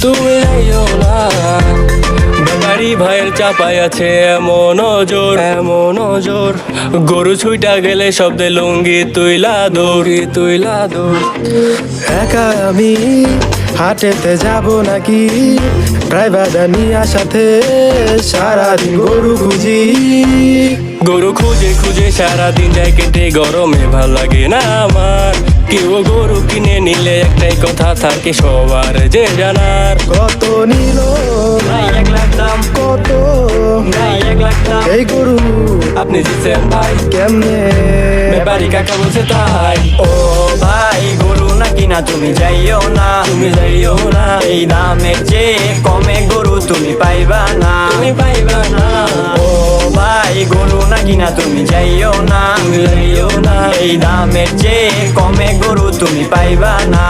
তুমি যাইও না। ব্যাপারী ভাইয়ের চাপাই আছে এমন জোর, গরু ছুইটা গেলে শব্দে লুঙ্গি তুইলা দৌড়। একা আমি হাটেতে যাব নাকি, ড্রাইভার নিয়া সাথে সারাদিন গরু খুঁজি। গরু খুঁজে সারাদিন যায় কেটে, গরমে ভাল লাগে না আমার। কেউ গরু কিনে নিলে একটাই কথা থাকে সবার যে জানার। কত নিল ভাই 1 লাখ দাম, কত ভাই 1 লাখ দাম। এই গরু আপনি দিচ্ছেন ভাই, কেমনে? ব্যাপারী কাকা বলছে তাই। ও ভাই গরু না কিনা তুমি যাইও না, এই দামের চেয়ে কমে গরু তুমি পাইবা না। ও ভাই গরু না কিনা তুমি যাইও না, এই দামের চেয়ে কমে গরু তুমি পাইবা না।